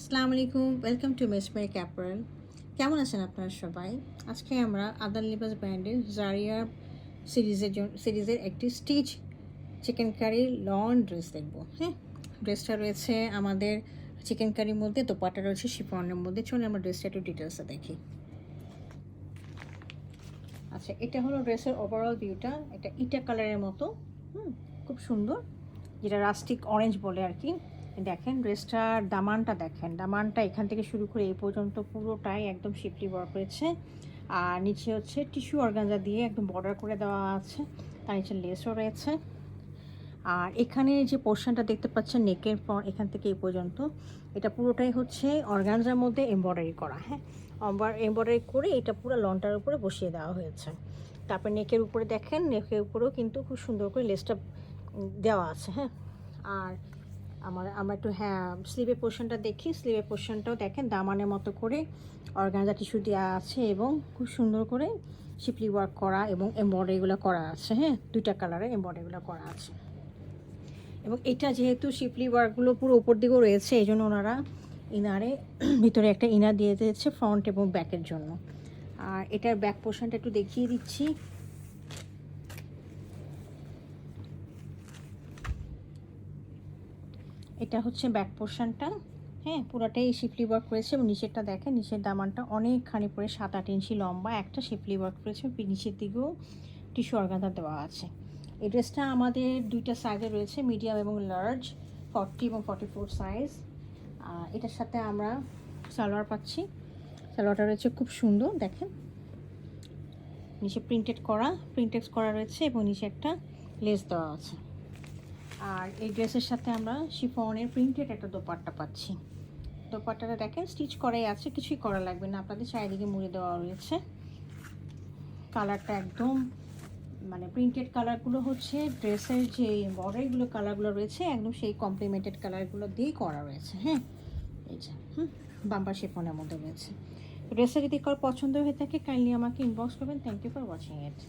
আসসালামু আলাইকুম, welcome to মেসমেরিক apparel. কেমন আছেন আপনারা সবাই? আজকে আমরা আদান লিবাস ব্র্যান্ডের জারিয়া সিরিজের একটি stitch chikankari long dress দেখব। হ্যাঁ, ড্রেসটা রয়েছে আমাদের চিকেন কারির মধ্যে, দোপাট্টা রয়েছে শিফনের মধ্যে। চলুন আমরা ড্রেসটা একটু ডিটেলসে দেখি। আচ্ছা, এটা হলো ড্রেসের ওভারঅল ভিউটা। এটা ইটা কালারের মতো, খুব সুন্দর, যেটা রাস্টিক অরেঞ্জ বলে আর কি। দেখেন ড্রেসটার দামানটা, দেখেন দামানটা এখান থেকে শুরু করে এই পর্যন্ত পুরোটাই একদম শিপলি ওয়ার্ক রয়েছে। আর নিচে হচ্ছে টিস্যু অর্গানজা দিয়ে একদম বর্ডার করে দেওয়া আছে, তার নিচে লেসও রয়েছে। আর এখানে যে পোর্শনটা দেখতে পাচ্ছেন নেকের পর এখান থেকে এই পর্যন্ত, এটা পুরোটাই হচ্ছে অর্গানজার মধ্যে এমব্রয়ডারি করা। হ্যাঁ, এমব্রয়ডারি করে এটা পুরো লনটার উপরে বসিয়ে দেওয়া হয়েছে। তারপর নেকের উপরে দেখেন, নেকের উপরেও কিন্তু খুব সুন্দর করে লেসটা দেওয়া আছে। হ্যাঁ, আর আমরা একটু স্লিভের পোর্শনটা দেখি। স্লিভের পোর্শনটাও দেখেন দামানের মতো করে অর্গানজা টিস্যু দেওয়া আছে এবং খুব সুন্দর করে শিপলি ওয়ার্ক করা এবং এমব্রয়ডারিগুলো করা আছে। হ্যাঁ, দুইটা কালারে এমব্রয়ডারিগুলো করা আছে। এবং এটা যেহেতু শিপলি ওয়ার্কগুলো পুরো উপর দিকেও রয়েছে, এই জন্য ওনারা ইনারে ভিতরে একটা ইনার দিয়ে দিয়েছে ফ্রন্ট এবং ব্যাকের জন্য। আর এটার ব্যাক পোর্শনটা একটু দেখিয়ে দিচ্ছি। এটা হচ্ছে ব্যাক পোর্শনটা। হ্যাঁ, পুরোটাই শিপলি ওয়ার্ক করেছে এবং নিচেরটা দেখেন, নিচের দামানটা অনেকখানি পরে 7-8 ইঞ্চি লম্বা একটা শিপলি ওয়ার্ক করেছে। নিচের দিকেও টিস্যু অর্গানজা দেওয়া আছে। এই ড্রেসটা আমাদের দুইটা সাইজে রয়েছে, মিডিয়াম এবং লার্জ, 40 এবং 44 সাইজ। এটার সাথে আমরা সালোয়ার পাচ্ছি। সালোয়ারটা রয়েছে খুব সুন্দর, দেখেন নিচে প্রিন্টেড করা রয়েছে এবং নিচে একটা লেস দেওয়া আছে। আর এই ড্রেসের সাথে আমরা শিফনের প্রিন্টেড একটা দোপাট্টা পাচ্ছি। দোপাট্টাটা দেখেন স্টিচ করাই আছে, কিছুই করা লাগবে না, আপনাদের চারিদিকে মুড়ে দেওয়া রয়েছে। কালারটা একদম মানে প্রিন্টেড কালারগুলো হচ্ছে ড্রেসের যে বর্ডারগুলো কালারগুলো রয়েছে একদম সেই কমপ্লিমেন্টেড কালারগুলো দিয়েই করা রয়েছে। হ্যাঁ, এই যে বাম্পার শিফনের মধ্যে রয়েছে। ড্রেসটা যদি কারো পছন্দ হয়ে থাকে কাইন্ডলি আমাকে ইনবক্স করবেন। Thank you for watching it.